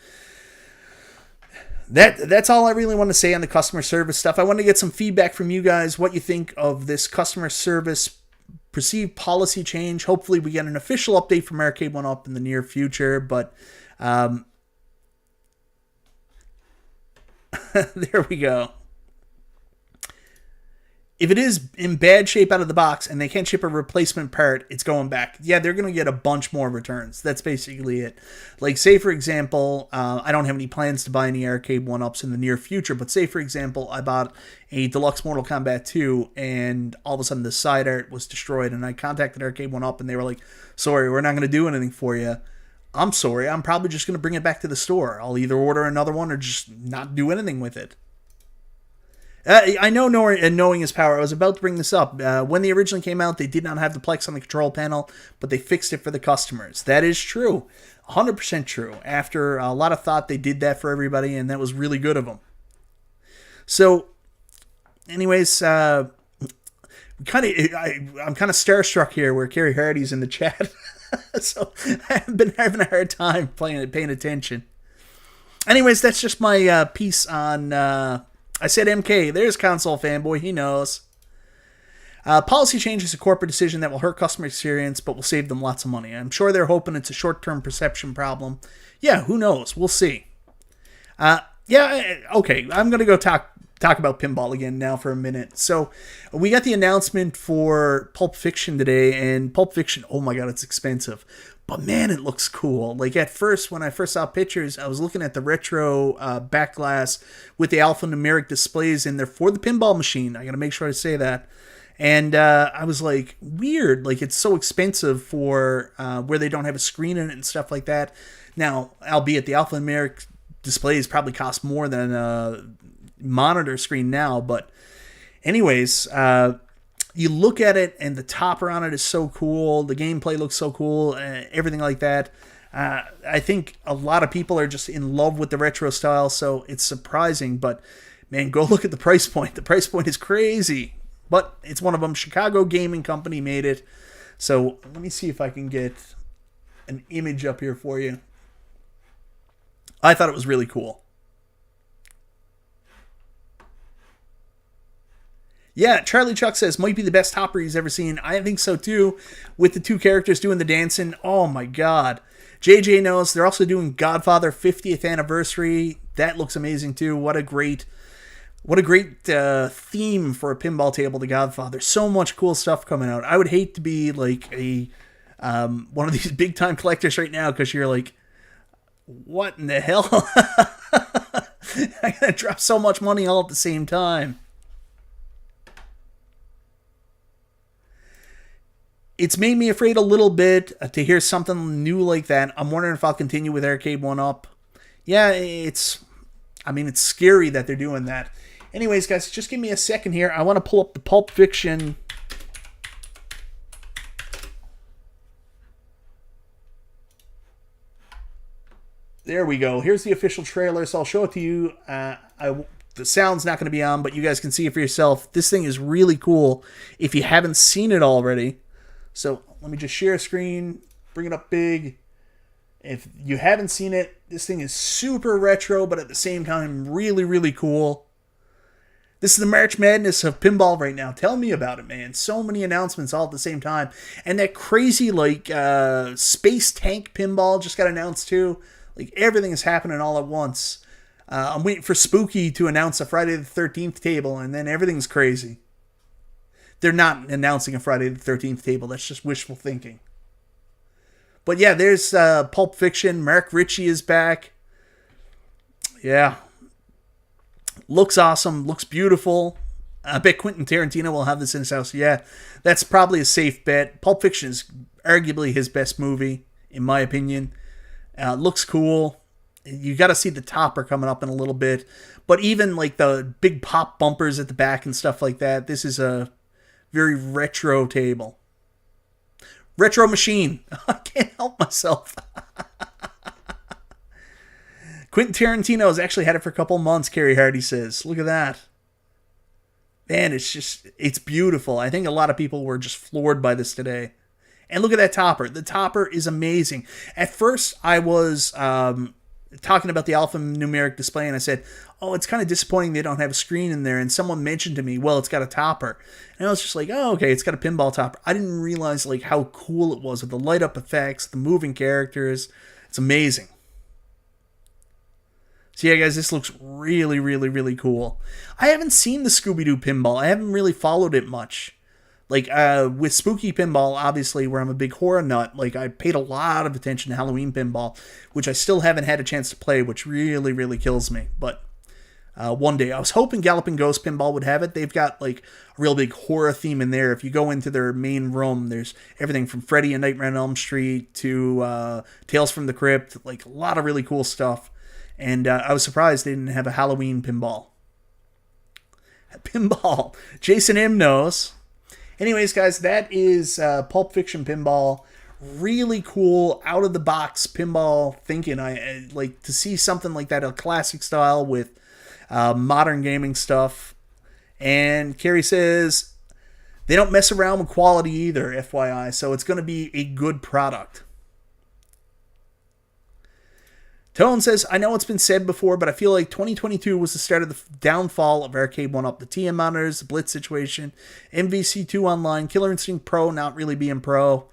that's all I really want to say on the customer service stuff. I want to get some feedback from you guys, what you think of this customer service perceived policy change. Hopefully we get an official update from Arcade1Up in the near future, but there we go. If it is in bad shape out of the box and they can't ship a replacement part, it's going back. Yeah, they're going to get a bunch more returns. That's basically it. Like, say, for example, I don't have any plans to buy any Arcade1Ups in the near future, but say, for example, I bought a Deluxe Mortal Kombat 2 and all of a sudden the side art was destroyed, and I contacted Arcade1Up and they were like, sorry, we're not going to do anything for you. I'm sorry, I'm probably just going to bring it back to the store. I'll either order another one or just not do anything with it. I know knowing is power. I was about to bring this up. When they originally came out, they did not have the Plex on the control panel, but they fixed it for the customers. That is true. 100% true. After a lot of thought, they did that for everybody, and that was really good of them. So, anyways, I'm kind of starstruck here where Carrie Hardy's in the chat. So, I've been having a hard time paying attention. Anyways, that's just my piece on... I said MK. There's console fanboy. He knows. Policy change is a corporate decision that will hurt customer experience, but will save them lots of money. I'm sure they're hoping it's a short-term perception problem. Yeah, who knows? We'll see. Okay. I'm going to go talk about pinball again now for a minute. So we got the announcement for Pulp Fiction today, and Pulp Fiction, oh my god, it's expensive. But man, it looks cool. Like at first, when I first saw pictures, I was looking at the retro back glass with the alphanumeric displays in there for the pinball machine. I got to make sure I say that. And I was like, weird. Like it's so expensive for where they don't have a screen in it and stuff like that. Now, albeit the alphanumeric displays probably cost more than a monitor screen now. But anyways... you look at it, and the topper on it is so cool. The gameplay looks so cool, everything like that. I think a lot of people are just in love with the retro style, so it's surprising. But, man, go look at the price point. The price point is crazy. But it's one of them. Chicago Gaming Company made it. So let me see if I can get an image up here for you. I thought it was really cool. Yeah, Charlie Chuck says, might be the best topper he's ever seen. I think so too, with the two characters doing the dancing. Oh my god. JJ knows they're also doing Godfather 50th anniversary. That looks amazing too. What a great theme for a pinball table, The Godfather. So much cool stuff coming out. I would hate to be like a one of these big time collectors right now, because you're like, what in the hell? I'm gonna drop so much money all at the same time. It's made me afraid a little bit to hear something new like that. I'm wondering if I'll continue with Arcade1Up. Yeah, it's scary that they're doing that. Anyways, guys, just give me a second here. I want to pull up the Pulp Fiction. There we go. Here's the official trailer, so I'll show it to you. The sound's not going to be on, but you guys can see it for yourself. This thing is really cool if you haven't seen it already. So let me just share a screen, bring it up big. If you haven't seen it, this thing is super retro, but at the same time, really, really cool. This is the March Madness of pinball right now. Tell me about it, man. So many announcements all at the same time. And that crazy, space tank pinball just got announced too. Like, everything is happening all at once. I'm waiting for Spooky to announce a Friday the 13th table, and then everything's crazy. They're not announcing a Friday the 13th table. That's just wishful thinking. But yeah, there's Pulp Fiction. Mark Ritchie is back. Yeah. Looks awesome. Looks beautiful. I bet Quentin Tarantino will have this in his house. Yeah, that's probably a safe bet. Pulp Fiction is arguably his best movie, in my opinion. Looks cool. You got to see the topper coming up in a little bit. But even like the big pop bumpers at the back and stuff like that, this is a very retro table. Retro machine. I can't help myself. Quentin Tarantino has actually had it for a couple months, Carrie Hardy says. Look at that. Man, it's beautiful. I think a lot of people were just floored by this today. And look at that topper. The topper is amazing. At first, I was talking about the alphanumeric display, and I said, oh, it's kind of disappointing they don't have a screen in there. And someone mentioned to me, well, it's got a topper. And I was just like, oh, okay, it's got a pinball topper. I didn't realize like how cool it was with the light up effects, the moving characters. It's amazing. So yeah, guys, this looks really, really, really cool. I haven't seen the Scooby-Doo pinball. I haven't really followed it much. Like, with Spooky Pinball, obviously, where I'm a big horror nut, like, I paid a lot of attention to Halloween Pinball, which I still haven't had a chance to play, which really, really kills me. But one day, I was hoping Galloping Ghost Pinball would have it. They've got, like, a real big horror theme in there. If you go into their main room, there's everything from Freddy and Nightmare on Elm Street to Tales from the Crypt, like, a lot of really cool stuff. And I was surprised they didn't have a Halloween Pinball. Pinball. Jason M. knows. Anyways, guys, that is Pulp Fiction Pinball. Really cool, out-of-the-box pinball thinking. I like to see something like that, a classic style with modern gaming stuff. And Carrie says they don't mess around with quality either, FYI, so it's going to be a good product. Tone says, I know it's been said before, but I feel like 2022 was the start of the downfall of Arcade1Up. The TM monitors, the Blitz situation, MVC2 Online, Killer Instinct Pro not really being pro.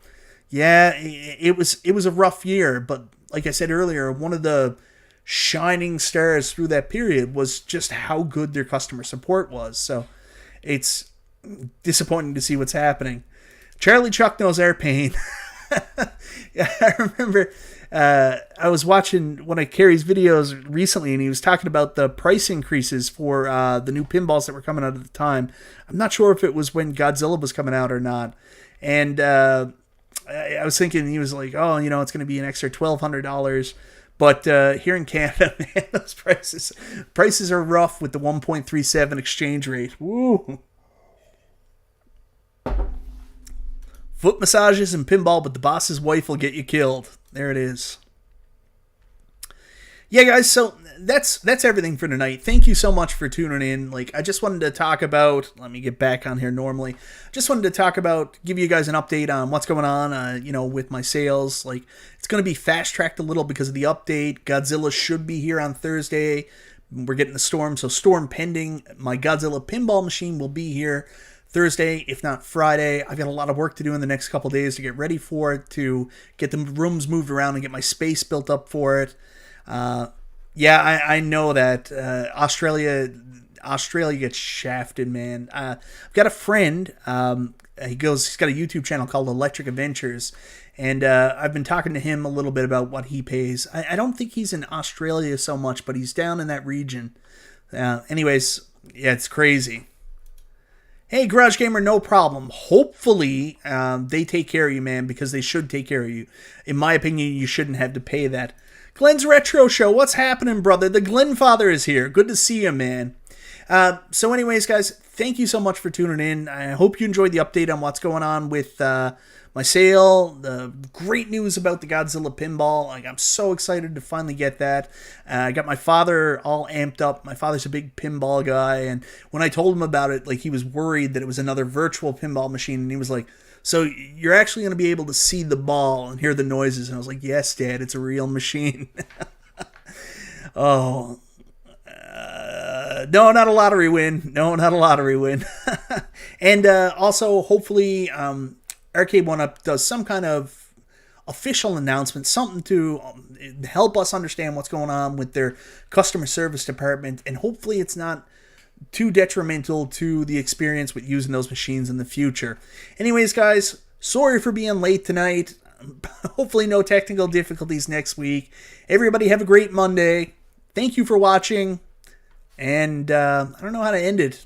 Yeah, it was a rough year, but like I said earlier, one of the shining stars through that period was just how good their customer support was. So it's disappointing to see what's happening. Charlie Chuck knows our pain. I remember I was watching one of Carrie's videos recently, and he was talking about the price increases for the new pinballs that were coming out at the time. I'm not sure if it was when Godzilla was coming out or not. And I was thinking, he was like, oh, you know, it's going to be an extra $1,200. But here in Canada, man, those prices are rough with the 1.37 exchange rate. Woo! Foot massages and pinball, but the boss's wife will get you killed. There it is. Yeah, guys, so that's everything for tonight. Thank you so much for tuning in. Like, I just wanted to talk about, let me get back on here normally. Just wanted to talk about, give you guys an update on what's going on, you know, with my sales. Like, it's going to be fast-tracked a little because of the update. Godzilla should be here on Thursday. We're getting the Storm, so Storm pending. My Godzilla pinball machine will be here Thursday, if not Friday. I've got a lot of work to do in the next couple days to get ready for it, to get the rooms moved around and get my space built up for it. Yeah, I know that Australia gets shafted, man. I've got a friend. He's got a YouTube channel called Electric Adventures, and I've been talking to him a little bit about what he pays. I don't think he's in Australia so much, but he's down in that region. Anyways, yeah, it's crazy. Hey, Garage Gamer, no problem. Hopefully, they take care of you, man, because they should take care of you. In my opinion, you shouldn't have to pay that. Glenn's Retro Show, what's happening, brother? The Glenn Father is here. Good to see you, man. So anyways, guys, thank you so much for tuning in. I hope you enjoyed the update on what's going on with my sale. The great news about the Godzilla pinball. Like, I'm so excited to finally get that. I got my father all amped up. My father's a big pinball guy, and when I told him about it, like, he was worried that it was another virtual pinball machine, and he was like, so you're actually going to be able to see the ball and hear the noises? And I was like, yes, Dad, it's a real machine. Oh, no, not a lottery win. No, not a lottery win. And also, hopefully, Arcade1Up does some kind of official announcement, something to help us understand what's going on with their customer service department, and hopefully it's not too detrimental to the experience with using those machines in the future. Anyways, guys, sorry for being late tonight. Hopefully no technical difficulties next week. Everybody have a great Monday. Thank you for watching, and I don't know how to end it.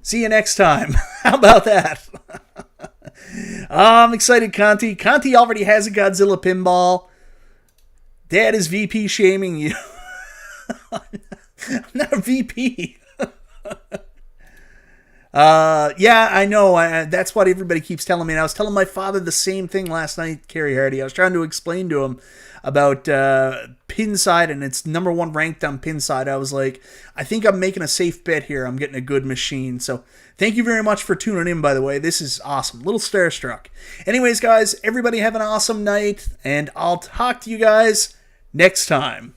See you next time. How about that? I'm excited, Conti. Conti already has a Godzilla pinball. Dad is VP shaming you. I'm not a VP. Yeah, I know. That's what everybody keeps telling me. And I was telling my father the same thing last night, Kerry Hardy. I was trying to explain to him about Pinside, and it's #1 ranked on Pinside. I was like, I think I'm making a safe bet here. I'm getting a good machine. So thank you very much for tuning in, by the way. This is awesome. Little starstruck. Anyways, guys, everybody have an awesome night, and I'll talk to you guys next time